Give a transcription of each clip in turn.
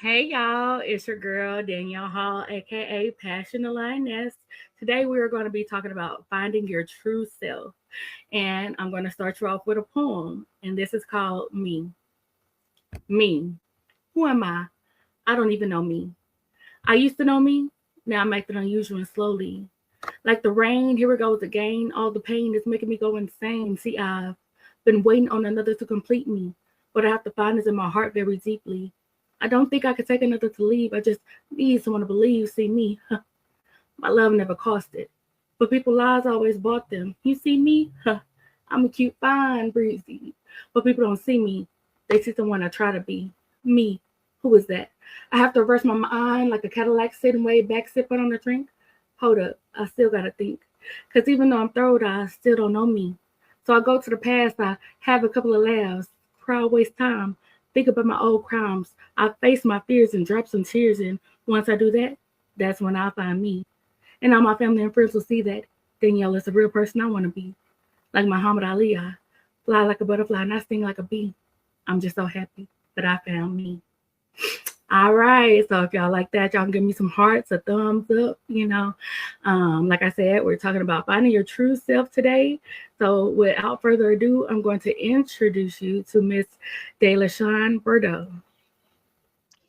Hey y'all, it's your girl Danielle Hall, aka Passion The Lioness. Today we are going to be talking about finding your true self. And I'm going to start you off with a poem. And this is called Me. Me. Who am I? I don't even know me. I used to know me. Now I'm acting unusual and slowly. Like the rain, here it goes again. All the pain is making me go insane. See, I've been waiting on another to complete me. What I have to find is in my heart very deeply. I don't think I could take another to leave. I just need someone to believe. See me. My love never cost it. But people lies always bought them. You see me? I'm a cute, fine, breezy. But people don't see me. They see someone I try to be. Me. Who is that? I have to reverse my mind like a Cadillac sitting way back sipping on a drink. Hold up. I still gotta think. Cause even though I'm throwed, I still don't know me. So I go to the past, I have a couple of laughs, crowd waste time, think about my old crimes. I face my fears and drop some tears, and once I do that, that's when I find me. And all my family and friends will see that Danielle is the real person I want to be. Like Muhammad Ali, I fly like a butterfly and I sting like a bee. I'm just so happy that I found me. All right, so if y'all like that, y'all can give me some hearts, a thumbs up. Like I said, we're talking about finding your true self today. So without further ado, I'm going to introduce you to Miss Delashawn Bordeaux.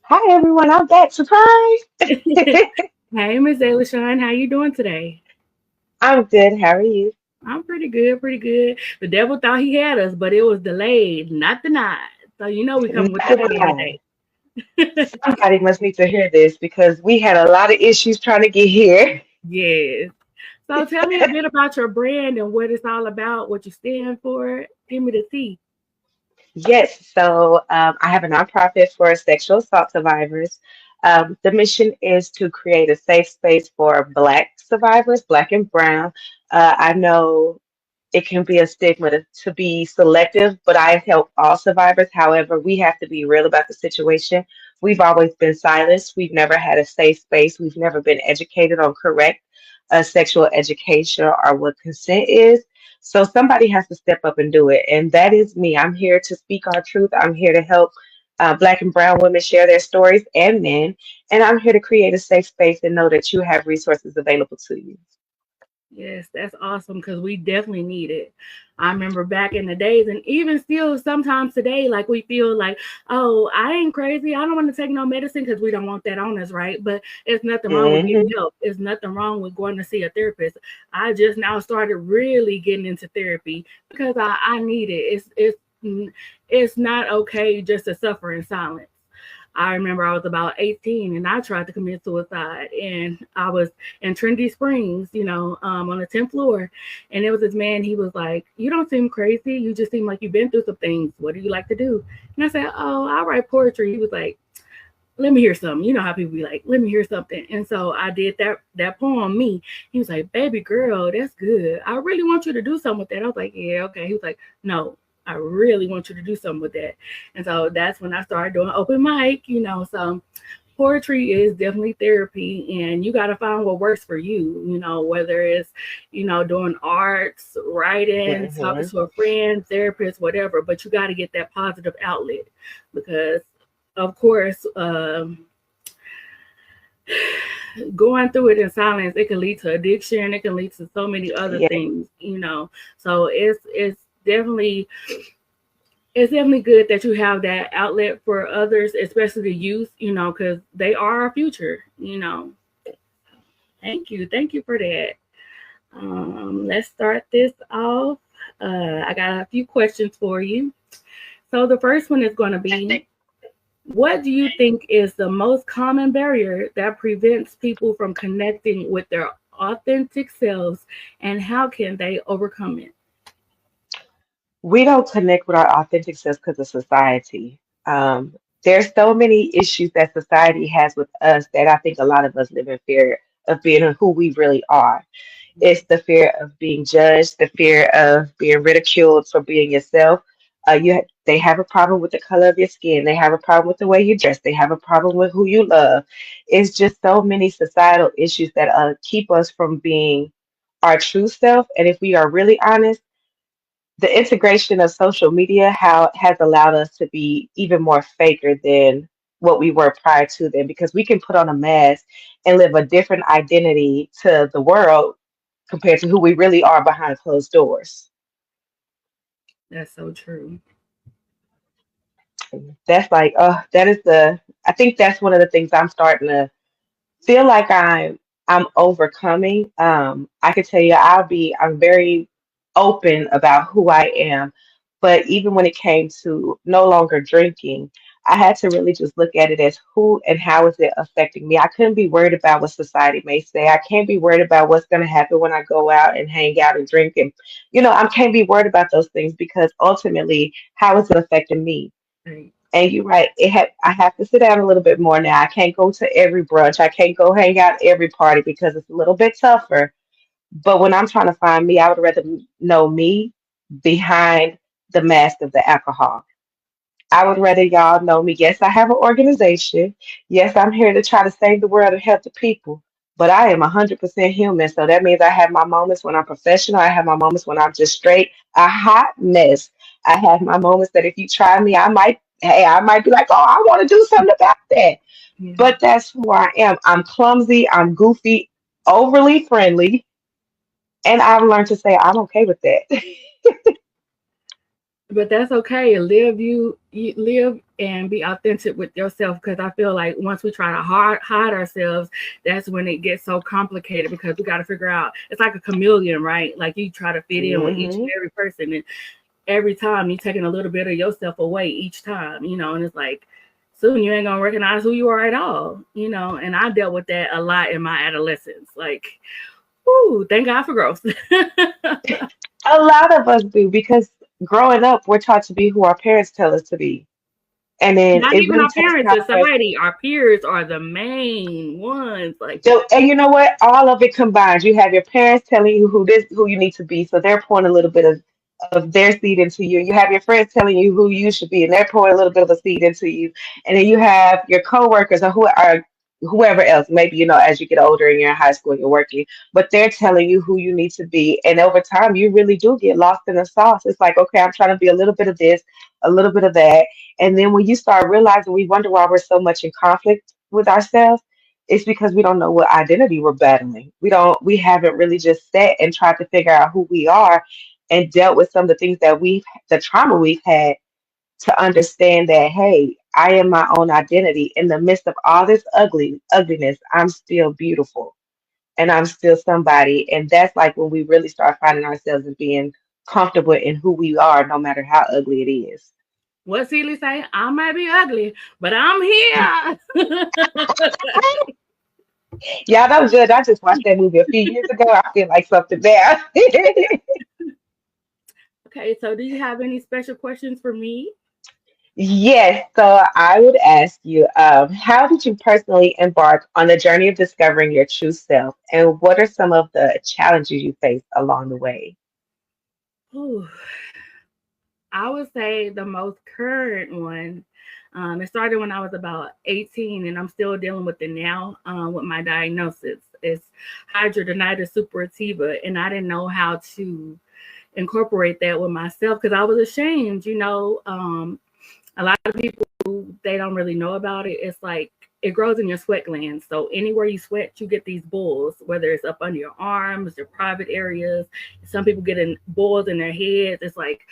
Hi everyone, I'm back. Surprise! Hey, Miss Delashawn, how you doing today? I'm good. How are you? I'm pretty good, pretty good. The devil thought he had us, but it was delayed, not denied. So you know we coming with Not the fire denied. today. Somebody must need to hear this because we had a lot of issues trying to get here. Yes. So tell me a bit about your brand and what it's all about, what you stand for. Give me the tea. Yes, so I have a nonprofit for sexual assault survivors. The mission is to create a safe space for Black survivors, Black and Brown. I know it can be a stigma to be selective, but I help all survivors. However, we have to be real about the situation. We've always been silenced. We've never had a safe space. We've never been educated on correct sexual education or what consent is. So somebody has to step up and do it. And that is me. I'm here to speak our truth. I'm here to help Black and Brown women share their stories and men. And I'm here to create a safe space and know that you have resources available to you. Yes, that's awesome because we definitely need it. I remember back in the days, and even still sometimes today, like we feel like, oh, I ain't crazy. I don't want to take no medicine because we don't want that on us, right? But it's nothing wrong with getting Hmm. help. It's nothing wrong with going to see a therapist. I just now started really getting into therapy because I need it. It's not okay just to suffer in silence. I remember I was about 18 and I tried to commit suicide. And I was in Trinity Springs, on the 10th floor. And there was this man, he was like, "You don't seem crazy. You just seem like you've been through some things. What do you like to do?" And I said, "Oh, I write poetry." He was like, "Let me hear something." You know how people be like, "Let me hear something." And so I did that poem, Me. He was like, "Baby girl, that's good. I really want you to do something with that." I was like, "Yeah, okay." He was like, "No, I really want you to do something with that." And so that's when I started doing open mic. So poetry is definitely therapy, and you got to find what works for you, whether it's doing arts, writing, talking Hmm. to a friend, therapist, whatever, but you got to get that positive outlet because of course, going through it in silence, it can lead to addiction. It can lead to so many other Yeah. things. So definitely it's definitely good that you have that outlet for others, especially the youth, because they are our future. Thank you for that. Let's start this off. I got a few questions for you. So the first one is going to be, what do you think is the most common barrier that prevents people from connecting with their authentic selves, and how can they overcome it? We don't connect with our authentic selves because of society. Um, there's so many issues that society has with us that I think a lot of us live in fear of being who we really are. It's the fear of being judged, the fear of being ridiculed for being yourself. They have a problem with the color of your skin. They have a problem with the way you dress. They have a problem with who you love. It's just so many societal issues that keep us from being our true self. And if we are really honest, the integration of social media how has allowed us to be even more faker than what we were prior to then, because we can put on a mask and live a different identity to the world compared to who we really are behind closed doors. That's so true. That's like, that is I think that's one of the things I'm starting to feel like I'm overcoming. I could tell you I'm very open about who I am, but even when it came to no longer drinking, I had to really just look at it as who and how is it affecting me. I couldn't be worried about what society may say. I can't be worried about what's going to happen when I go out and hang out and drink, and I can't be worried about those things, because ultimately, how is it affecting me? Right. And you're right. I have to sit down a little bit more now. I can't go to every brunch. I can't go hang out at every party because it's a little bit tougher. But when I'm trying to find me, I would rather know me behind the mask of the alcohol. I would rather y'all know me. Yes, I have an organization. Yes, I'm here to try to save the world and help the people. But I am 100% human. So that means I have my moments when I'm professional. I have my moments when I'm just straight a hot mess. I have my moments that if you try me, I might be like, oh, I want to do something about that. Yeah. But that's who I am. I'm clumsy. I'm goofy, overly friendly. And I've learned to say I'm okay with that. But that's okay. You live and be authentic with yourself, because I feel like once we try to hide ourselves, that's when it gets so complicated, because we got to figure out, it's like a chameleon, right? Like you try to fit in with each and Hmm. every person, and every time you're taking a little bit of yourself away each time, and it's like soon you ain't gonna recognize who you are at all. And I dealt with that a lot in my adolescence. Like, whoo, thank God for growth. A lot of us do, because growing up, we're taught to be who our parents tell us to be. And then Not it even really our takes parents, time for us. society, our peers are the main ones. Like, So, and you know what? All of it combines. You have your parents telling you who you need to be, so they're pouring a little bit of their seed into you. You have your friends telling you who you should be, and they're pouring a little bit of a seed into you. And then you have your coworkers or whoever else. Maybe as you get older and you're in high school and you're working, but they're telling you who you need to be. And over time, you really do get lost in the sauce. It's like, okay, I'm trying to be a little bit of this, a little bit of that, and then when you start realizing, we wonder why we're so much in conflict with ourselves. It's because we don't know what identity we're battling. We haven't really just sat and tried to figure out who we are and dealt with some of the things the trauma we've had, to understand that, hey, I am my own identity. In the midst of all this ugliness, I'm still beautiful and I'm still somebody. And that's like when we really start finding ourselves and being comfortable in who we are, no matter how ugly it is. what Celie say? I might be ugly, but I'm here. Y'all don't judge. I just watched that movie a few years ago. I feel like something there. Okay, so do you have any special questions for me? Yes, so I would ask you, how did you personally embark on the journey of discovering your true self, and what are some of the challenges you faced along the way? Ooh, I would say the most current one. It started when I was about 18, and I'm still dealing with it now with my diagnosis. It's hydradenitis suppurativa, and I didn't know how to incorporate that with myself because I was ashamed. A lot of people, they don't really know about it. It's like it grows in your sweat glands. So anywhere you sweat, you get these boils, whether it's up under your arms, your private areas. Some people get in boils in their heads. It's like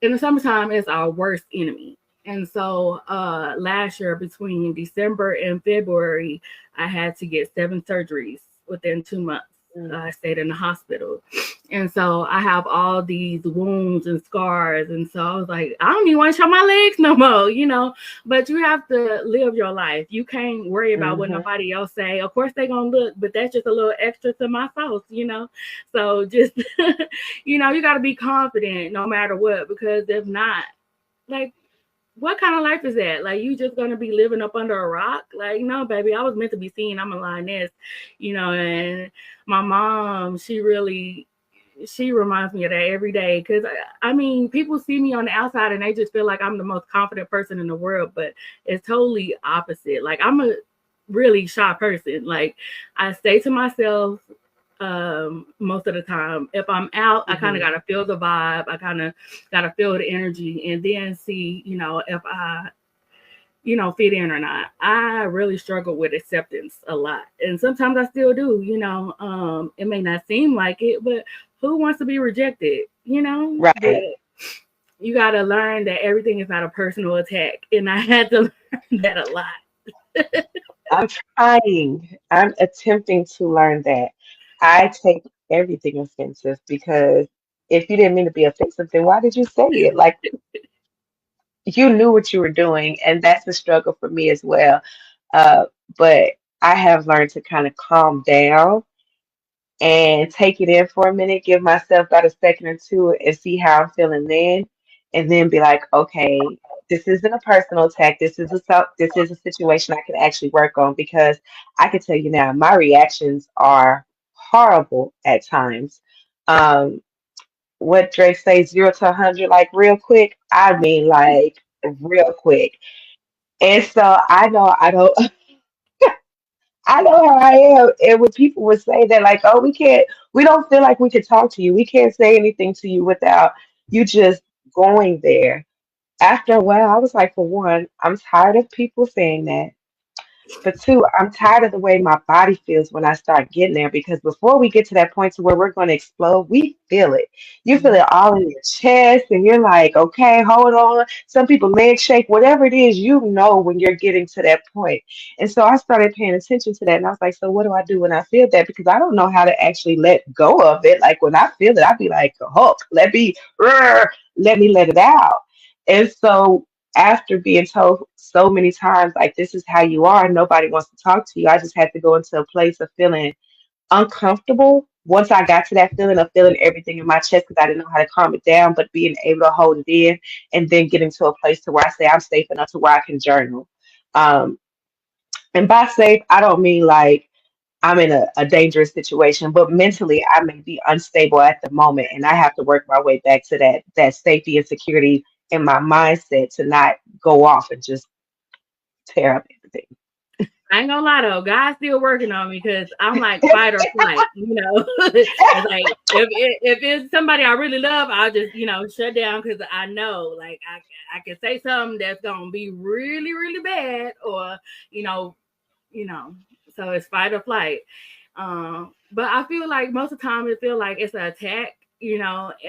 in the summertime, it's our worst enemy. And so last year, between December and February, I had to get 7 surgeries within 2 months. Mm. I stayed in the hospital. And so I have all these wounds and scars. And so I was like, I don't even want to show my legs no more. But you have to live your life. You can't worry about what Hmm. nobody else say. Of course they're gonna look, but that's just a little extra to my sauce. So just you gotta be confident no matter what, because if not, like what kind of life is that? Like you just gonna be living up under a rock? Like, no, baby, I was meant to be seen. I'm a lioness. And my mom, she reminds me of that every day because I mean, people see me on the outside and they just feel like I'm the most confident person in the world, but it's totally opposite. Like I'm a really shy person. Like I stay to myself most of the time. If I'm out, I kind of Hmm. got to feel the vibe. I kind of got to feel the energy and then see, if fit in or not. I really struggle with acceptance a lot. And sometimes I still do. It may not seem like it, but who wants to be rejected? But Right. you got to learn that everything is not a personal attack. And I had to learn that a lot. I'm trying. I'm attempting to learn that. I take everything offensive because if you didn't mean to be offensive, then why did you say it? Like you knew what you were doing, and that's a struggle for me as well. Uh, but I have learned to kind of calm down and take it in for a minute, give myself about a second or two and see how I'm feeling then, and then be like, okay, this isn't a personal attack. This is a situation I can actually work on because I can tell you now, my reactions are horrible at times. Um, what Drake says, 0 to 100, like real quick. I mean, like real quick. And so I know I don't. I know how I am. And when people would say that, like, oh, we don't feel like we can talk to you. We can't say anything to you without you just going there. After a while, I was like, for one, I'm tired of people saying that. For two, I'm tired of the way my body feels when I start getting there because before we get to that point to where we're going to explode, we feel it. You feel it all in your chest, and you're like, okay, hold on. Some people legs shake, whatever it is, you know when you're getting to that point. And so I started paying attention to that, and I was like, so what do I do when I feel that? Because I don't know how to actually let go of it. Like when I feel it, I'd be like, Hulk, let me let it out. And so after being told so many times, like, this is how you are, nobody wants to talk to you, I just had to go into a place of feeling uncomfortable. Once I got to that feeling of feeling everything in my chest because I didn't know how to calm it down, but being able to hold it in and then getting to a place to where I say I'm safe enough to where I can journal. Um, and by safe, I don't mean like I'm in a dangerous situation, but mentally I may be unstable at the moment and I have to work my way back to that safety and security in my mindset to not go off and just tear up everything. I ain't gonna lie though, God's still working on me because I'm like fight or flight. It's like if it's somebody I really love, I'll just shut down because I know like I can say something that's gonna be really really bad or you know you know so it's fight or flight. But I feel like most of the time it feel like it's an attack.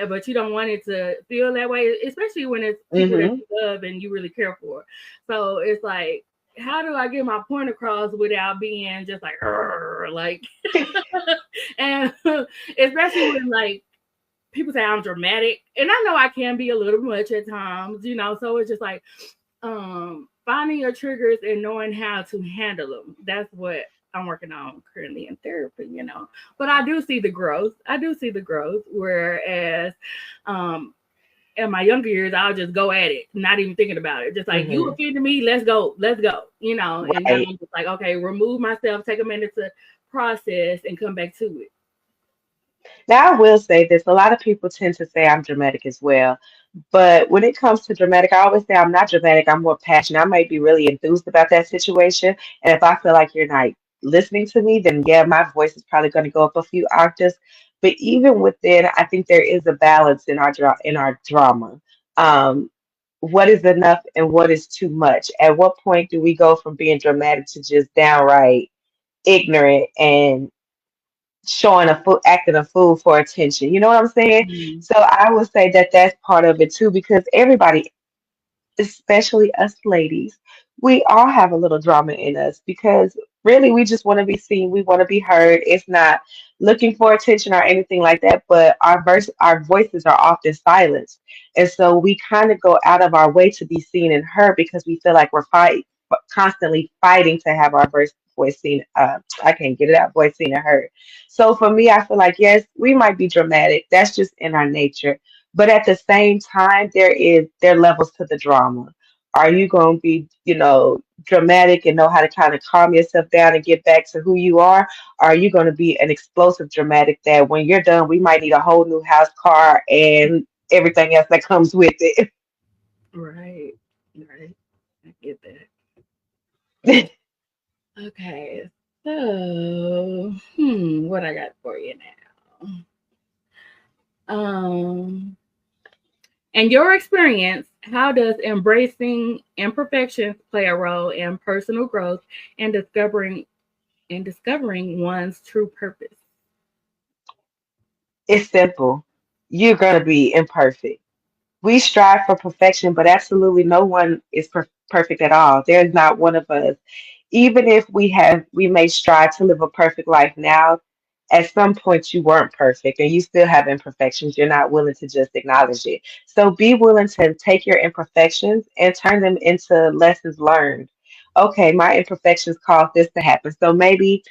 But you don't want it to feel that way, especially when it's people that Hmm. you love and you really care for. So it's like, how do I get my point across without being just like, "Arr," like, and especially when like people say I'm dramatic, and I know I can be a little much at times. So it's just like finding your triggers and knowing how to handle them. That's what I'm working on currently in therapy. But I do see the growth. I do see the growth. Whereas um in my younger years, I'll just go at it, not even thinking about it. Just like you Hmm. offended me, let's go. And now Right. I'm just like, okay, remove myself, take a minute to process and come back to it. Now, I will say this, a lot of people tend to say I'm dramatic as well. But when it comes to dramatic, I always say I'm not dramatic, I'm more passionate. I might be really enthused about that situation. And if I feel like you're not listening to me, then yeah, my voice is probably going to go up a few octaves. But even within, I think there is a balance in our drama. Um, what is enough and what is too much? At what point do we go from being dramatic to just downright ignorant and showing a fool, acting a fool for attention? You know what I'm saying? Mm. So I would say that that's part of it too, because everybody, especially us ladies, we all have a little drama in us because really we just want to be seen, we want to be heard. It's not looking for attention or anything like that, but our voices are often silenced. And so we kind of go out of our way to be seen and heard because we feel like we're constantly fighting to have our voice seen. I can't get it out, voice seen and heard. So for me, I feel like yes, we might be dramatic. That's just in our nature, but at the same time, there are levels to the drama. Are you going to be, dramatic and know how to kind of calm yourself down and get back to who you are? Or are you going to be an explosive dramatic that when you're done, we might need a whole new house, car, and everything else that comes with it? Right. Right. I get that. Okay. So, what I got for you now? Um, In your experience, how does embracing imperfections play a role in personal growth and discovering one's true purpose? It's simple. You're going to be imperfect. We strive for perfection, but absolutely no one is perfect at all. There's not one of us. Even if we may strive to live a perfect life now, at some point you weren't perfect and you still have imperfections. You're not willing to just acknowledge it. So be willing to take your imperfections and turn them into lessons learned. Okay, my imperfections caused this to happen. So maybe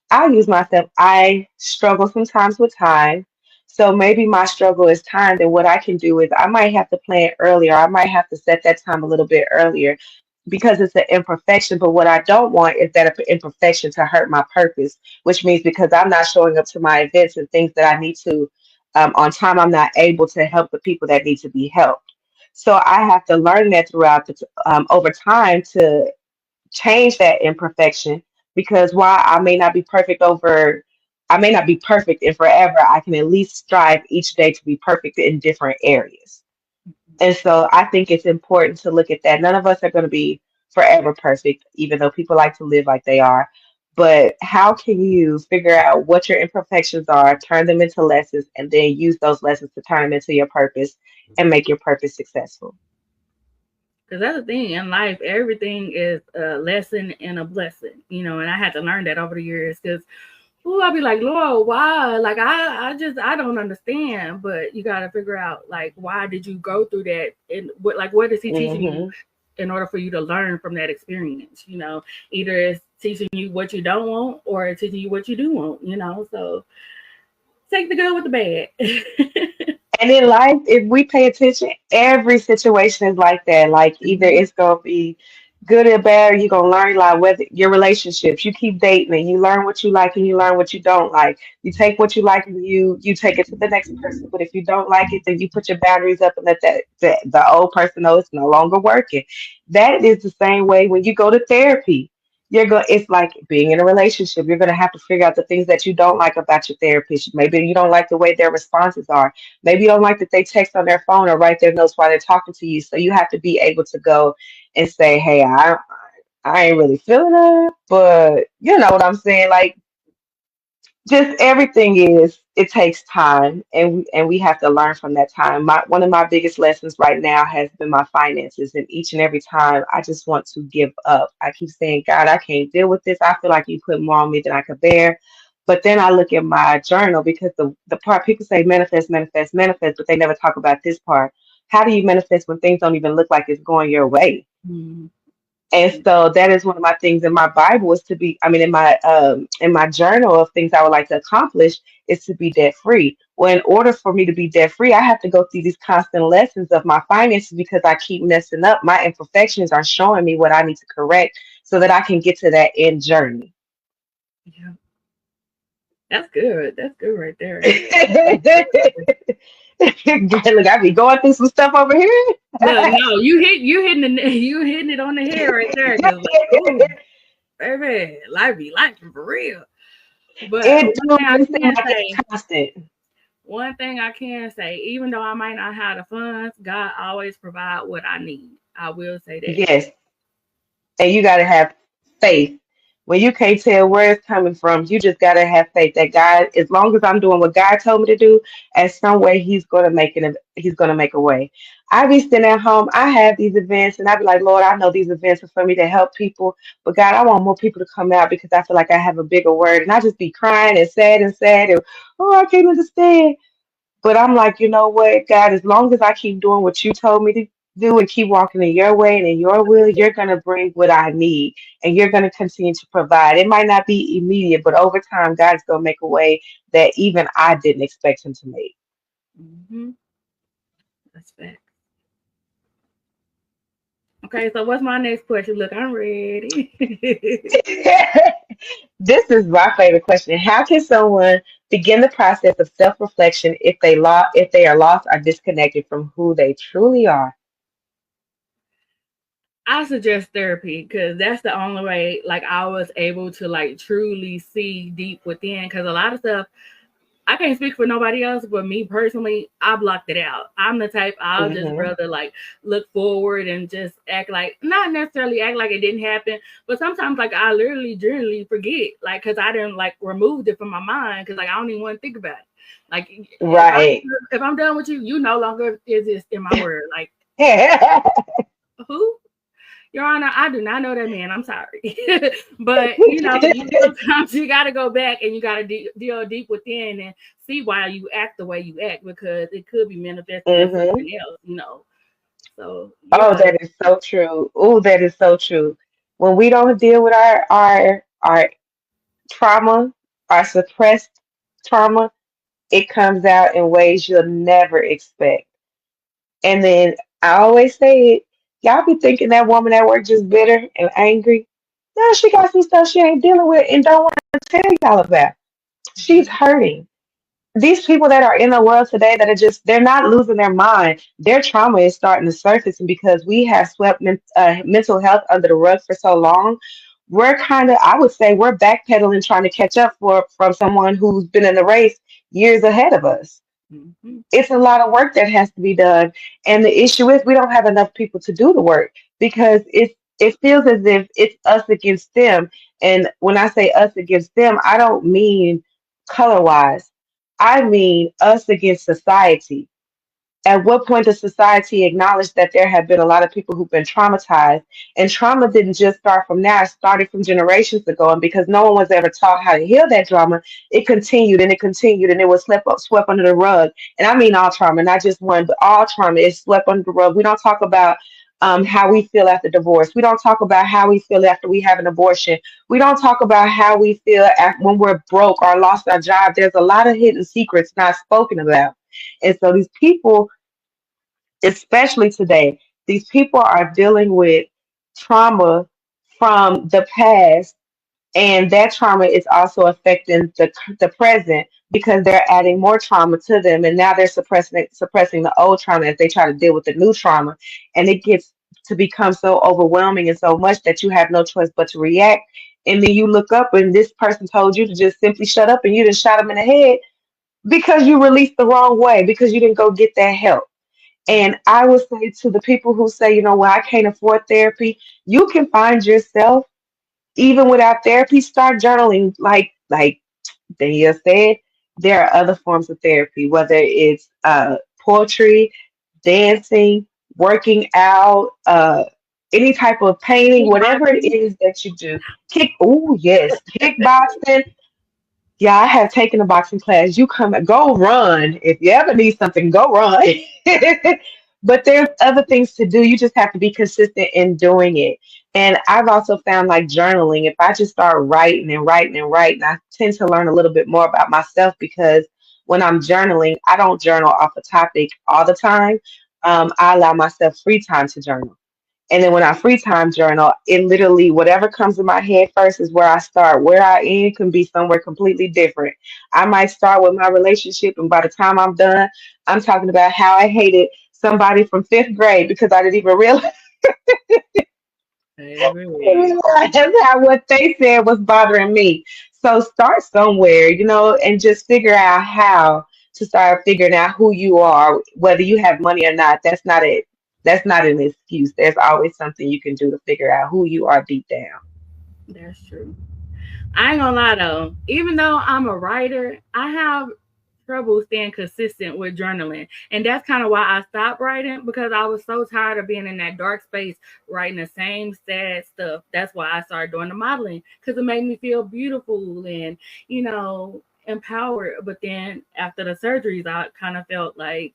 I'll use myself. I struggle sometimes with time. So maybe my struggle is time. Then what I can do is I might have to plan earlier. I might have to set that time a little bit earlier because it's an imperfection. But what I don't want is that imperfection to hurt my purpose, which means because I'm not showing up to my events and things that I need to on time, I'm not able to help the people that need to be helped. So I have to learn that throughout over time to change that imperfection because while I may not be perfect in forever, I can at least strive each day to be perfect in different areas. And so I think it's important to look at that. None of us are going to be forever perfect, even though people like to live like they are. But how can you figure out what your imperfections are, turn them into lessons, and then use those lessons to turn them into your purpose and make your purpose successful? Because that's the thing in life, everything is a lesson and a blessing, and I had to learn that over the years because I'll be like, Lord, why? Like, I don't understand. But you got to figure out, like, why did you go through that? And what is He teaching you Hmm. in order for you to learn from that experience? Either it's teaching you what you don't want or it's teaching you what you do want. So take the good with the bad. And in life, if we pay attention, every situation is like that. Like either Mhm. it's gonna be good or bad, or you're gonna learn like whether your relationships, you keep dating and you learn what you like and you learn what you don't like. You take what you like and you take it to the next person. But if you don't like it, then you put your boundaries up and let the old person know it's no longer working. That is the same way when you go to therapy. It's like being in a relationship. You're gonna have to figure out the things that you don't like about your therapist. Maybe you don't like the way their responses are. Maybe you don't like that they text on their phone or write their notes while they're talking to you. So you have to be able to go and say, "Hey, I ain't really feeling it," but you know what I'm saying? Like just everything is it takes time and we have to learn from that time. One of my biggest lessons right now has been my finances, and each and every time I just want to give up. I keep saying, God, I can't deal with this. I feel like you put more on me than I could bear. But then I look at my journal because the part people say manifest, manifest, manifest, but they never talk about this part. How do you manifest when things don't even look like it's going your way? Mhm. And so that is one of my things in my Bible is to be, I mean, in my journal of things I would like to accomplish is to be debt free. Well, in order for me to be debt free, I have to go through these constant lessons of my finances because I keep messing up. My imperfections are showing me what I need to correct so that I can get to that end journey. Yeah, that's good. That's good right there. Look, I be going through some stuff over here. Look, no, you hitting it on the head right there. Cause ooh, baby, life be life for real. But It do, but it seems like it's constant. one thing I can say, even though I might not have the funds, God always provide what I need. I will say that. Yes. And you got to have faith. When you can't tell where it's coming from, you just got to have faith that God, as long as I'm doing what God told me to do, at some way He's going to make it. He's going to make a way. I be sitting at home. I have these events, and I be like, Lord, I know these events are for me to help people, but God, I want more people to come out because I feel like I have a bigger word, and I just be crying and sad, and oh, I can't understand. But I'm like, you know what, God, as long as I keep doing what you told me to do and keep walking in your way and in your will, you're going to bring what I need and you're going to continue to provide. It might not be immediate, but over time, God's going to make a way that even I didn't expect Him to make. Hmm. That's fact. Okay, so what's my next question? Look, I'm ready. This is my favorite question. How can someone begin the process of self-reflection if they are lost or disconnected from who they truly are? I suggest therapy because that's the only way like I was able to like truly see deep within because a lot of stuff I can't speak for nobody else, but me personally, I blocked it out. I'm the type I'll just Hmm. rather like look forward and just act like not necessarily act like it didn't happen, but sometimes like I literally generally forget, like because I didn't like removed it from my mind because like I don't even want to think about it. Like Right. if I'm done with you, you no longer exist in my world. Like who? Your Honor, I do not know that man. I'm sorry, but sometimes you got to go back and you got to deal deep within and see why you act the way you act because it could be manifesting as Hmm. something else. So Oh, yeah. that is so true. Oh, that is so true. When we don't deal with our trauma, our suppressed trauma, it comes out in ways you'll never expect. And then I always say it, y'all be thinking that woman at work just bitter and angry. No, she got some stuff she ain't dealing with and don't want to tell y'all about. She's Mhm. hurting. These people that are in the world today that are just they're not losing their mind, their trauma is starting to surface, and because we have swept mental health under the rug for so long, we're kind of, I would say, we're backpedaling trying to catch up for from someone who's been in the race years ahead of us. Mhm. It's a lot of work that has to be done, and the issue is we don't have enough people to do the work because it feels as if it's us against them. And when I say us against them, I don't mean color wise, I mean us against society. At what point does society acknowledge that there have been a lot of people who've been traumatized? And trauma didn't just start from now, it started from generations ago. And because no one was ever taught how to heal that trauma, it continued and it continued and it was swept under the rug. And I mean all trauma, not just one, but all trauma is swept under the rug. We don't talk about how we feel after divorce. We don't talk about how we feel after we have an abortion. We don't talk about how we feel when we're broke or lost our job. There's a lot of hidden secrets not spoken about. And so these people, especially today, these people are dealing with trauma from the past, and that trauma is also affecting the present because they're adding more trauma to them, and now they're suppressing the old trauma as they try to deal with the new trauma, and it gets to become so overwhelming and so much that you have no choice but to react. And then you look up, and this person told you to just simply shut up, and you just shot them in the head because you released the wrong way because you didn't go get that help. And I would say to the people who say, well, I can't afford therapy, you can find yourself even without therapy. Start journaling, like Danielle said. There are other forms of therapy, whether it's poetry, dancing, working out, any type of painting, whatever it Kickboxing. is that you do. Oh yes, kickboxing. Yeah, I have taken a boxing class. You come go run. If you ever need something, go run. But there's other things to do. You just have to be consistent in doing it. And I've also found like journaling, if I just start writing and writing and writing, I tend to learn a little bit more about myself because when I'm journaling, I don't journal off a topic all the time. I allow myself free time to journal. And then when I free time journal, it literally, whatever comes in my head first is where I start. Where I end can be somewhere completely different. I might start with my relationship, and by the time I'm done, I'm talking about how I hated somebody from fifth grade because I didn't even realize Baby. how what they said was bothering me. So start somewhere, and just figure out how to start figuring out who you are, whether you have money or not. That's not an excuse. There's always something you can do to figure out who you are deep down. That's true. I ain't gonna lie though, even though I'm a writer, I have trouble staying consistent with journaling. And that's kind of why I stopped writing because I was so tired of being in that dark space writing the same sad stuff. That's why I started doing the modeling because it made me feel beautiful and, empowered. But then after the surgeries, I kind of felt like,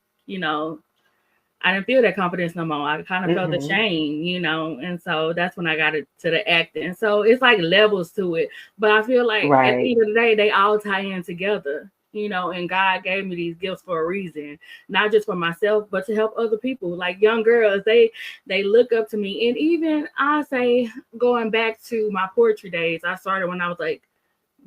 I didn't feel that confidence no more. I kind of felt the Hmm. shame, and so that's when I got to the acting. So it's like levels to it, but I feel like at the Right. end of the day, they all tie in together. And God gave me these gifts for a reason, not just for myself, but to help other people. Like young girls, they look up to me, and even I say, going back to my poetry days, I started when I was like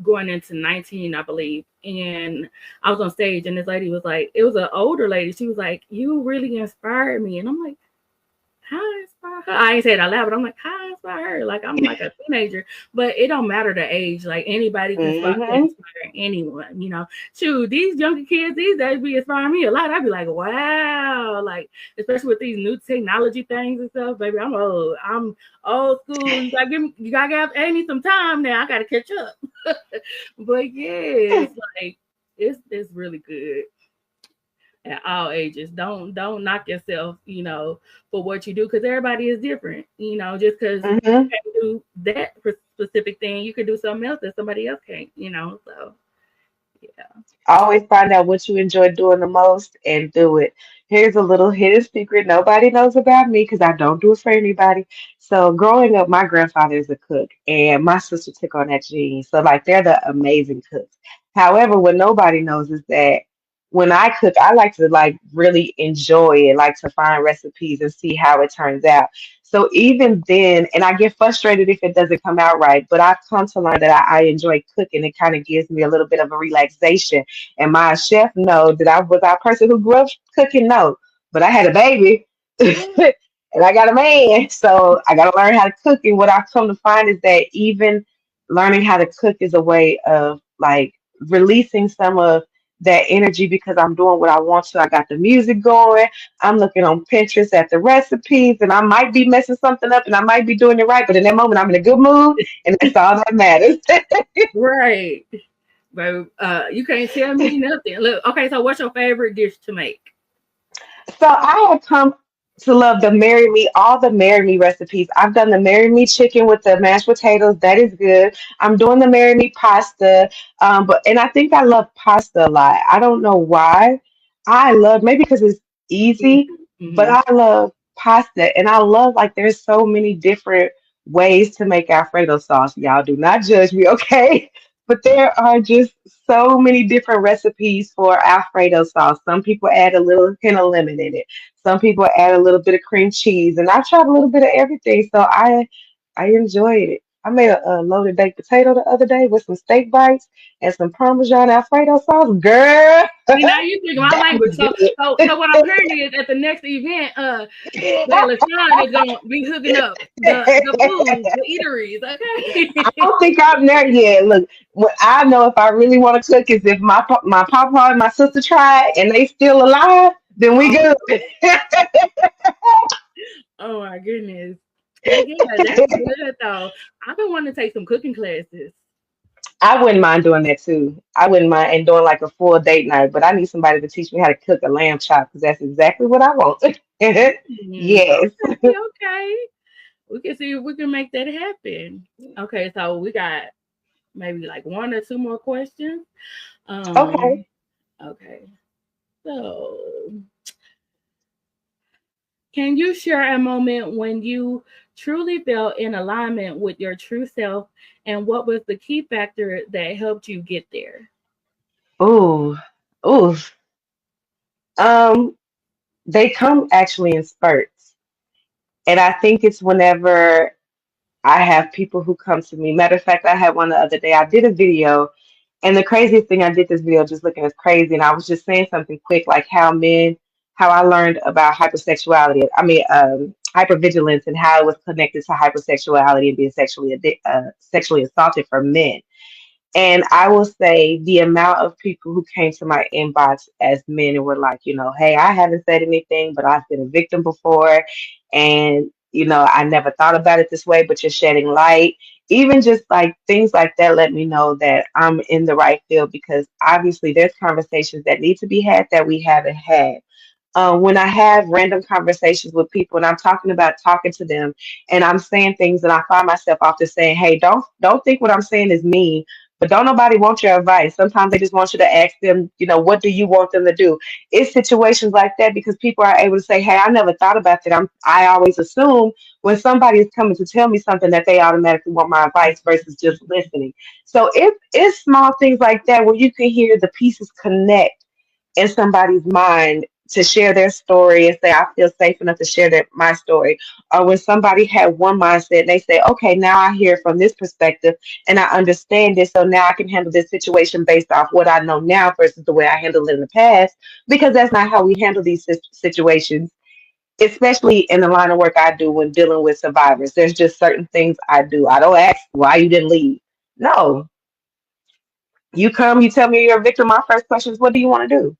going into 19, I believe. And I was on stage, and this lady was like, it was an older lady. She was like, "You really inspired me." And I'm like, how inspire her? I ain't say it out loud, but I'm like, how inspire her? Like I'm like a teenager, but it don't matter the age. Like anybody can Hmm. inspire anyone. Shoot, these younger kids these days be inspiring me a lot. I'd be like, wow, like especially with these new technology things and stuff, baby. I'm old. I'm old school. You gotta give Amy some time now. I gotta catch up. But yes, like it's really good at all ages. Don't knock yourself, for what you do because everybody is different. Just because you Hmm. can't do that specific thing, you could do something else that somebody else can't. So yeah. Always find out what you enjoy doing the most and do it. Here's a little hidden secret nobody knows about me because I don't do it for anybody. So, growing up, my grandfather is a cook, and my sister took on that gene. So, like, they're the amazing cooks. However, what nobody knows is that when I cook, I like to like really enjoy it, like to find recipes and see how it turns out. So even then, and I get frustrated if it doesn't come out right, but I've come to learn that I enjoy cooking. It kind of gives me a little bit of a relaxation. And my chef know that I was that person who grew up cooking, no, but I had a baby and I got a man. So I got to learn how to cook. And what I've come to find is that even learning how to cook is a way of like releasing some of that energy because I'm doing what I want to. I got the music going. I'm looking on Pinterest at the recipes, and I might be messing something up and I might be doing it right, but in that moment, I'm in a good mood, and that's all that matters. Right. But you can't tell me nothing. Look, okay, so what's your favorite dish to make? So I have come to love the Marry Me, all the Marry Me recipes. I've done the Marry Me chicken with the mashed potatoes. That is good. I'm doing the Marry Me pasta. And I think I love pasta a lot. I don't know why. I love maybe because it's easy, but Mm-hmm. I love pasta and I love like there's so many different ways to make Alfredo sauce. Y'all do not judge me, okay? But there are just so many different recipes for Alfredo sauce. Some people add a little hint of lemon in it. Some people add a little bit of cream cheese, and I tried a little bit of everything. So I enjoyed it. I made a loaded baked potato the other day with some steak bites and some Parmesan Alfredo sauce. Girl, See, now you speak my that language. was So what I'm hearing is at the next event, Delashawn is gonna be hooking up the good. food, the eateries. I Okay. don't think I'm there yet. Look, what I know if I really want to cook is if my papa and my sister try and they still alive, then we Oh, good. oh my goodness. But yeah, that's good though. I've been wanting to take some cooking classes. I wouldn't mind doing that too. I wouldn't mind and doing like a full date night, but I need somebody to teach me how to cook a lamb chop because that's exactly what I want. Yes. Okay, okay. We can see if we can make that happen. Okay, so we got maybe like one or two more questions. Okay. Um, okay. So can you share a moment when you truly felt in alignment with your true self and what was the key factor that helped you get there? Ooh. Ooh. Um, they come actually in spurts. And I think it's whenever I have people who come to me. Matter of fact, I had one the other day. I did a video, and the craziest thing I did this video just looking as crazy, and I was just saying something quick, like how I learned about hypersexuality. I mean, hypervigilance, and how it was connected to hypersexuality and being sexually assaulted for men. And I will say the amount of people who came to my inbox as men and were like, hey, I haven't said anything, but I've been a victim before. And, I never thought about it this way, but you're shedding light. Even just like things like that let me know that I'm in the right field because obviously there's conversations that need to be had that we haven't had. When I have random conversations with people and I'm talking about talking to them and I'm saying things and I find myself often saying, hey, don't think what I'm saying is mean, but don't nobody want your advice. Sometimes they just want you to ask them, what do you want them to do? It's situations like that because people are able to say, hey, I never thought about that. I always assume when somebody is coming to tell me something that they automatically want my advice versus just listening. So it's small things like that where you can hear the pieces connect in somebody's mind to share their story and say, I feel safe enough to share my story. Or when somebody had one mindset and they say, okay, now I hear from this perspective and I understand this. So now I can handle this situation based off what I know now versus the way I handled it in the past, because that's not how we handle these situations. especially in the line of work I do when dealing with survivors. There's just certain things I do. I don't ask why you didn't leave. No, you come, you tell me you're a victim. My first question is, what do you want to do?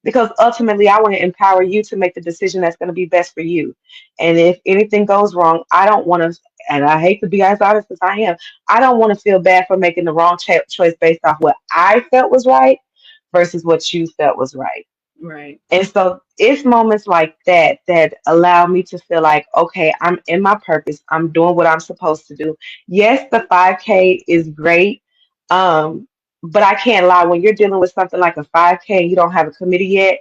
Because ultimately, I want to empower you to make the decision that's going to be best for you. And if anything goes wrong, I don't want to, and I hate to be as honest as I am, I don't want to feel bad for making the wrong choice based off what I felt was right versus what you felt was right. Right. And so it's moments like that that allow me to feel like, okay, I'm in my purpose. I'm doing what I'm supposed to do. Yes, the 5K is great. Um, but I can't lie, when you're dealing with something like a 5K and you don't have a committee yet,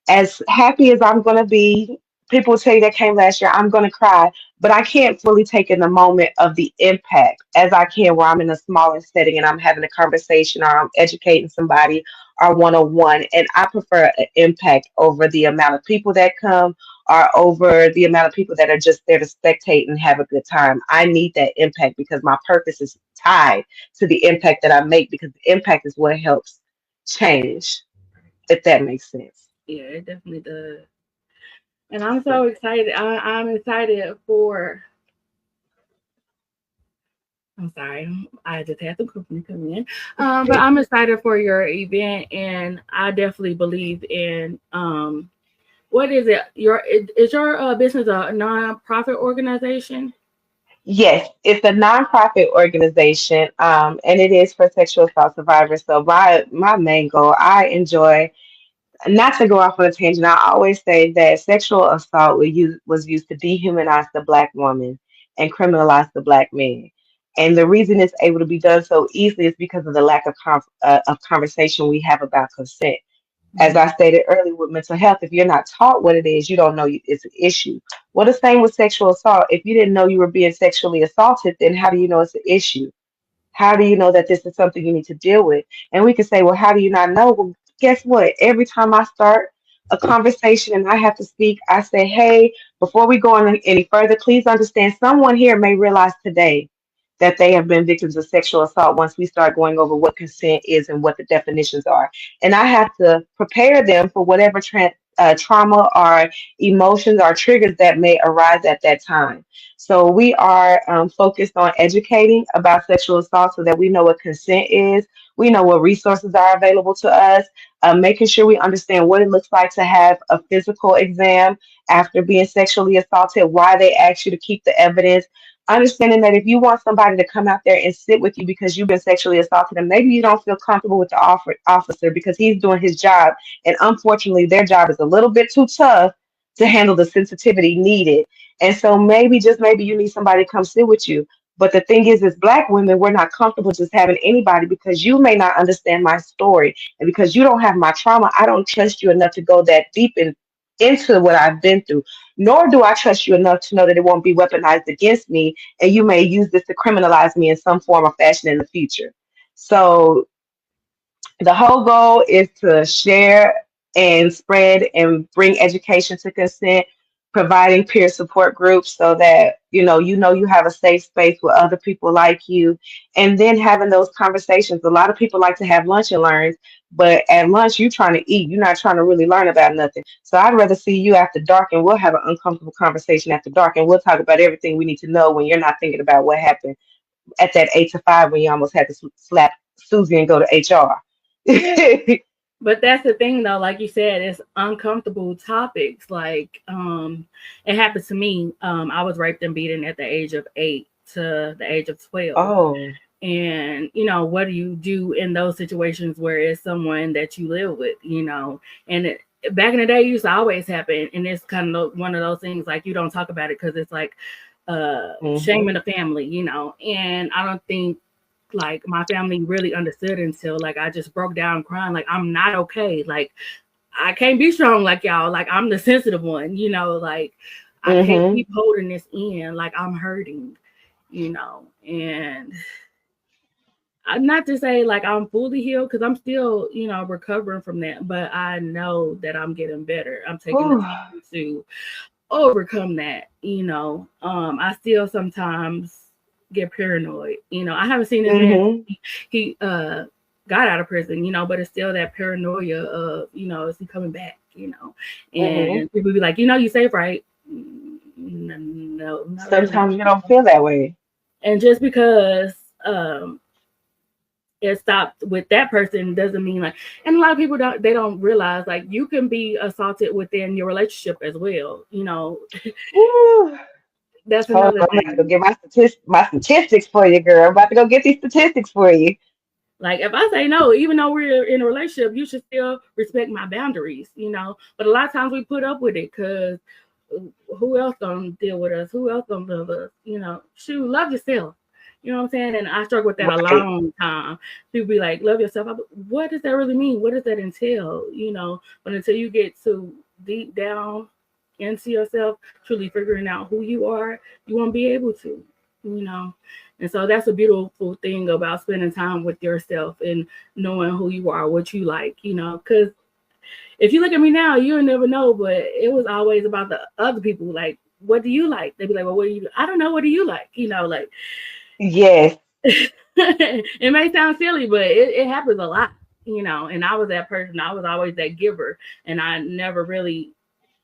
as happy as I'm going to be, people will tell you that came last year, I'm going to cry, but I can't fully take in the moment of the impact as I can where I'm in a smaller setting and I'm having a conversation or I'm educating somebody or one on one. And I prefer an impact over the amount of people that come or over the amount of people that are just there to spectate and have a good time. I need that impact because my purpose is tied to the impact that I make because the impact is what helps change, if that makes sense. Yeah, it definitely does. And I'm so excited. I'm excited for. I'm sorry, I just had some company come in. But I'm excited for your event, and I definitely believe in what is it? Is your business a non-profit organization? Yes, it's a nonprofit organization, and it is for sexual assault survivors. So my main goal, I enjoy, not to go off on a tangent. I always say that sexual assault was used to dehumanize the black woman and criminalize the black man. And the reason it's able to be done so easily is because of the lack of conversation we have about consent. As Mhm. I stated earlier with mental health, if you're not taught what it is, you don't know it's an issue. Well, the same with sexual assault. If you didn't know you were being sexually assaulted, then how do you know it's an issue? How do you know that this is something you need to deal with? And we can say, well, how do you not know? Well, guess what? Every time I start a conversation and I have to speak, I say, hey, before we go on any further, please understand someone here may realize today that they have been victims of sexual assault once we start going over what consent is and what the definitions are. And I have to prepare them for whatever trauma or emotions or triggers that may arise at that time. So we are focused on educating about sexual assault so that we know what consent is. We know what resources are available to us, making sure we understand what it looks like to have a physical exam after being sexually assaulted, why they ask you to keep the evidence. Understanding that if you want somebody to come out there and sit with you because you've been sexually assaulted, and maybe you don't feel comfortable with the officer because he's doing his job, and unfortunately, their job is a little bit too tough to handle the sensitivity needed. And so maybe, just maybe, you need somebody to come sit with you. But the thing is, as Black women, we're not comfortable just having anybody because you may not understand my story. And because you don't have my trauma, I don't trust you enough to go that deep into what I've been through. Nor do I trust you enough to know that it won't be weaponized against me and you may use this to criminalize me in some form or fashion in the future. So the whole goal is to share and spread and bring education to consent, providing peer support groups so that you have a safe space with other people like you, and then having those conversations. A lot of people like to have lunch and learns, but at lunch you're trying to eat. You're not trying to really learn about nothing. So I'd rather see you after dark, and we'll have an uncomfortable conversation after dark, and we'll talk about everything we need to know when you're not thinking about what happened at that 8 to 5 when you almost had to slap Susie and go to HR. But that's the thing, though. Like you said, it's uncomfortable topics. Like, it happened to me. I was raped and beaten at the age of 8 to the age of 12. Oh, And what do you do in those situations where it's someone that you live with? And back in the day, it used to always happen, and it's kind of one of those things like you don't talk about it because it's like shame hmm in the family. And I don't think like my family really understood until like I just broke down crying like I'm not okay, like I can't be strong like y'all, like I'm the sensitive one, like I can't hmm keep holding this in, like I'm hurting, and not to say like I'm fully healed because I'm still, recovering from that, but I know that I'm getting better. I'm taking the time to overcome that. I still sometimes get paranoid. I haven't seen this man. hmm He got out of prison, but it's still that paranoia of, is he coming back? hmm And people be like, you safe, right? No, not really. Sometimes you don't feel that way. And just because um, it stopped with that person doesn't mean like. And a lot of people don't realize like you can be assaulted within your relationship as well. Woo. That's Hold another on, I'm about to go thing. get my statistics for you, girl. I'm about to go get these statistics for you. Like if I say no, even though we're in a relationship, you should still respect my boundaries. But a lot of times we put up with it because who else gonna deal with us? Who else gonna love us? Shoot, love yourself. You know what I'm saying? And I struggle with that a Right. long time. People be like, love yourself. What does that really mean? What does that entail? But until you get to deep down into yourself, truly figuring out who you are, you won't be able to, you know. And so that's a beautiful thing about spending time with yourself and knowing who you are, what you like. Because if you look at me now, you'll never know, but it was always about the other people. Like, what do you like? They'd be like, well, what do you? I don't know. What do you like? Like Yes. it may sound silly, but it happens a lot. And I was that person. I was always that giver, and I never really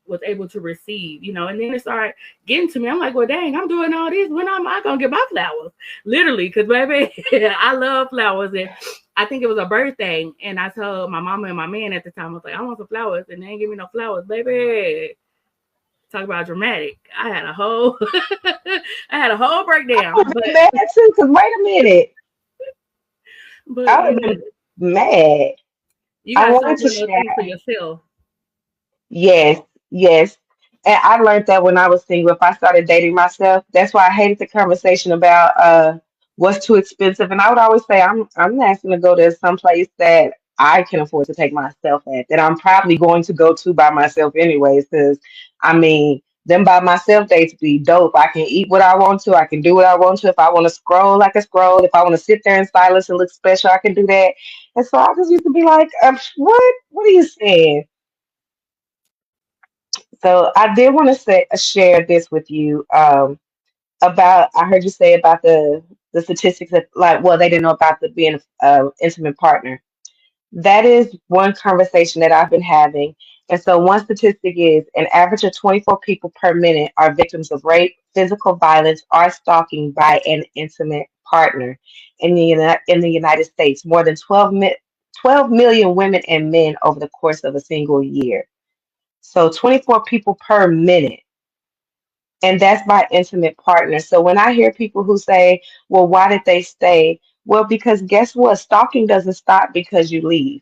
was able to receive. And then it started getting to me. I'm like, well, dang, I'm doing all this. When am I gonna get my flowers? Literally, because baby, I love flowers, and I think it was a birthday, and I told my mama and my man at the time, I was like, I want some flowers, and they ain't give me no flowers, baby. Talk about dramatic. I had a whole I breakdown, would have been mad too, because wait a minute. but I would have been mad. you I gotta start wanted to doing those things for share. yourself. Yes, yes. And I learned that when I was single, if I started dating myself, that's why I hated the conversation about what's too expensive. And I would always say I'm not going to go to some place that I can afford to take myself at, that I'm probably going to go to by myself anyways, because I mean, them by myself dates be dope. I can eat what I want to, I can do what I want to. If I want to scroll, I can scroll. If I want to sit there in silence and look special, I can do that. And so I just used to be like, what? What are you saying? So I did want to say share this with you about I heard you say about the statistics that like well they didn't know about the being an intimate partner. That is one conversation that I've been having. And so one statistic is an average of 24 people per minute are victims of rape, physical violence, or stalking by an intimate partner in the United States. More than 12 million women and men over the course of a single year. So 24 people per minute, and that's by intimate partners. So when I hear people who say, well, why did they stay? Well, because guess what? Stalking doesn't stop because you leave.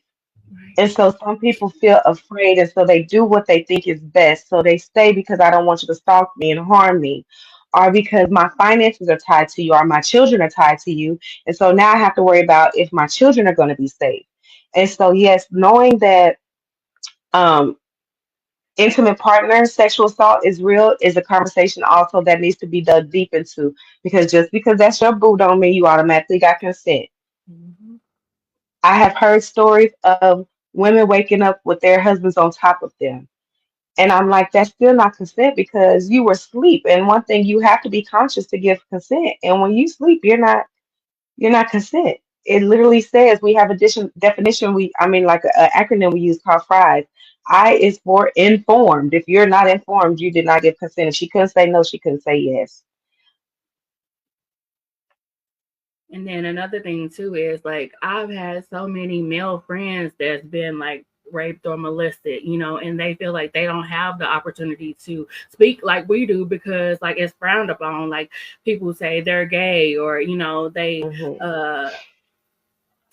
Right. And so some people feel afraid, and so they do what they think is best. So they stay because I don't want you to stalk me and harm me, or because my finances are tied to you, or my children are tied to you. And so now I have to worry about if my children are going to be safe. And so, yes, knowing that um, intimate partner sexual assault is real is a conversation also that needs to be dug deep into, because just because that's your boo don't mean you automatically got consent. Mm-hmm. I have heard stories of women waking up with their husbands on top of them, and I'm like, that's still not consent because you were asleep. And one thing, you have to be conscious to give consent, and when you sleep you're not consent. It literally says we have addition definition. I mean, like an acronym we use called FRIES. I is for informed. If you're not informed, you did not give consent. If she couldn't say no, she couldn't say yes. And then another thing too is like I've had so many male friends that's been like raped or molested, and they feel like they don't have the opportunity to speak like we do because like it's frowned upon. Like people say they're gay or they Hmm. uh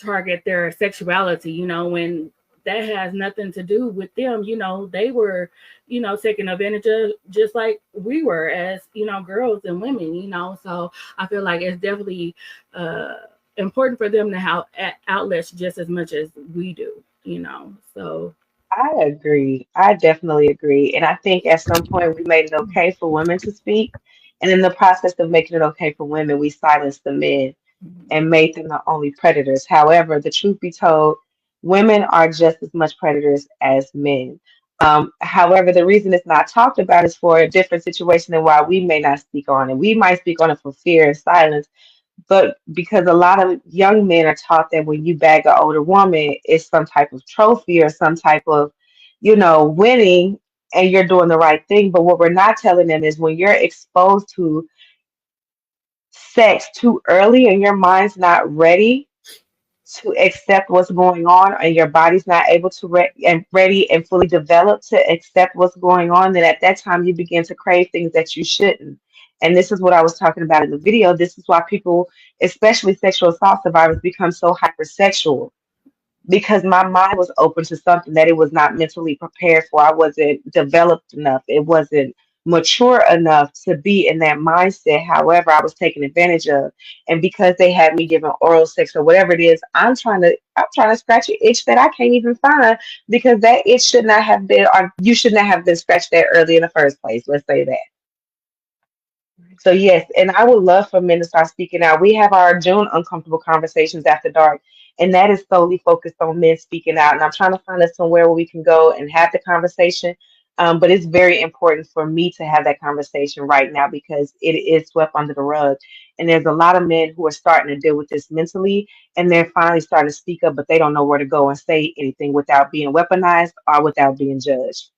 target their sexuality, when that has nothing to do with them. They were taken advantage of just like we were as girls and women. So I feel like it's definitely uh, important for them to have outlets just as much as we do. So, I agree. I definitely agree. And I think at some point we made it okay for women to speak. And in the process of making it okay for women, we silenced the men and made them the only predators. However, the truth be told, women are just as much predators as men. However, the reason it's not talked about is for a different situation than why we may not speak on it. We might speak on it for fear and silence, but because a lot of young men are taught that when you bag an older woman, it's some type of trophy or some type of, winning. and you're doing the right thing. But what we're not telling them is when you're exposed to sex too early and your mind's not ready to accept what's going on, and your body's not able to and ready and fully developed to accept what's going on, then at that time you begin to crave things that you shouldn't. And this is what I was talking about in the video. This is why people, especially sexual assault survivors, become so hypersexual, because my mind was open to something that it was not mentally prepared for. I wasn't developed enough. It wasn't mature enough to be in that mindset. However, I was taken advantage of. And because they had me giving oral sex or whatever it is, I'm trying to scratch an itch that I can't even find, because that itch should not have been, or you should not have been scratched that early in the first place. Let's say that. So yes, and I would love for men to start speaking out. We have our June Uncomfortable Conversations After Dark, and that is solely focused on men speaking out. And I'm trying to find us somewhere where we can go and have the conversation. But it's very important for me to have that conversation right now because it is swept under the rug. And there's a lot of men who are starting to deal with this mentally, and they're finally starting to speak up, but they don't know where to go and say anything without being weaponized or without being judged.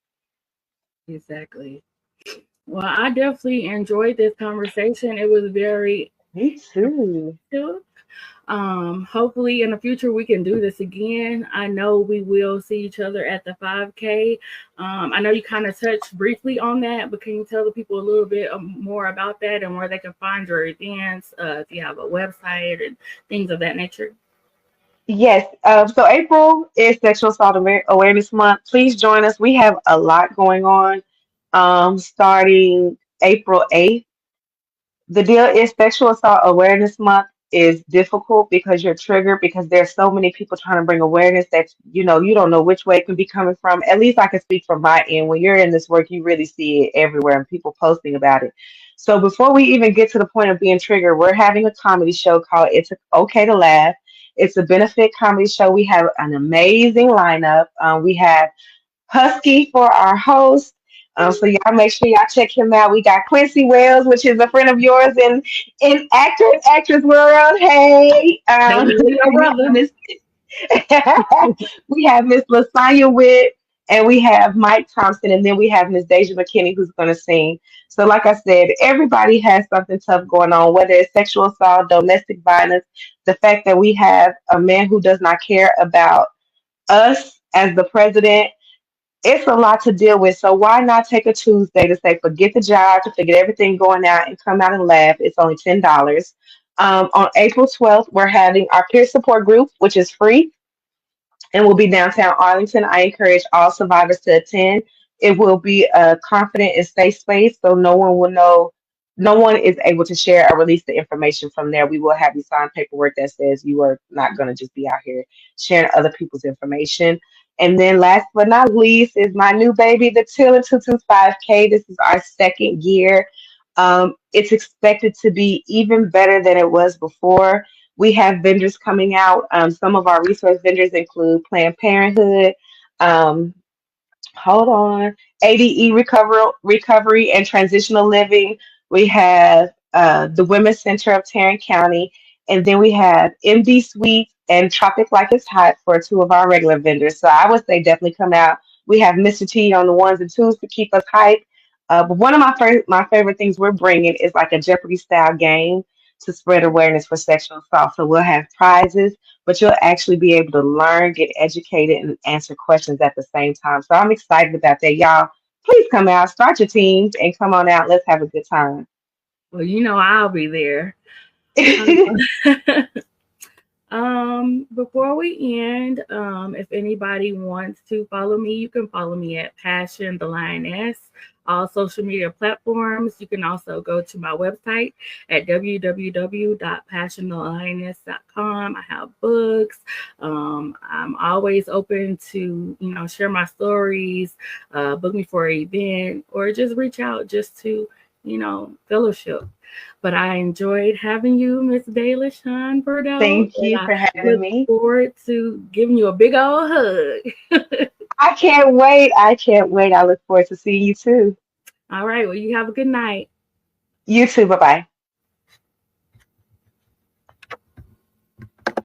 Exactly. Well, I definitely enjoyed this conversation. It was very Me too. informative. Hopefully in the future we can do this again. I know we will see each other at the 5K. I know you kind of touched briefly on that, but can you tell the people a little bit more about that and where they can find your events, if you have a website and things of that nature? Yes. So April is Sexual Assault Awareness Month. Please join us. We have a lot going on. Starting April 8th. The deal is Sexual Assault Awareness Month is difficult because you're triggered, because there's so many people trying to bring awareness that you don't know which way it can be coming from. At least I can speak from my end. When you're in this work, you really see it everywhere and people posting about it. So before we even get to the point of being triggered, we're having a comedy show called It's Okay to Laugh. It's a benefit comedy show. We have an amazing lineup. We have Husky for our host. So y'all make sure y'all check him out. We got Quincy Wells, which is a friend of yours in actress world. Hey, Hey, your we have brother. Miss we have Miss Lasagna Witt, and we have Mike Thompson, and then we have Miss Deja McKinney who's going to sing. So, like I said, everybody has something tough going on, whether it's sexual assault, domestic violence, the fact that we have a man who does not care about us as the president. It's a lot to deal with. So why not take a Tuesday to say, forget the job, to forget everything going out and come out and laugh? It's only $10. On April 12th, we're having our peer support group, which is free and will be downtown Arlington. I encourage all survivors to attend. It will be a confident and safe space, so no one will know, no one is able to share or release the information from there. We will have you sign paperwork that says you are not going to just be out here sharing other people's information. And then last but not least is my new baby, the Till and Tutu 5K. This is our second year. It's expected to be even better than it was before. We have vendors coming out. Some of our resource vendors include Planned Parenthood, um, hold on, ADE Recovery and Transitional Living. We have the Women's Center of Tarrant County, and then we have MD Suites and Tropic Like It's Hot for two of our regular vendors. So I would say definitely come out. We have Mr. T on the ones and twos to keep us hyped. But one of my favorite things we're bringing is like a Jeopardy style game to spread awareness for sexual assault. So we'll have prizes, but you'll actually be able to learn, get educated, and answer questions at the same time. So I'm excited about that. Y'all, please come out, start your teams, and come on out. Let's have a good time. Well, I'll be there. Um, Before we end, if anybody wants to follow me, you can follow me at Passion The Lioness, all social media platforms. You can also go to my website at www.passionthelioness.com. I have books. I'm always open to, share my stories, book me for an event, or just reach out just to, fellowship. But I enjoyed having you, Miss Delashawn Bordeaux, Thank and you I for having look me. forward to giving you a big old hug. I can't wait. I can't wait. I look forward to seeing you too. All right, well, you have a good night. You too. Bye bye.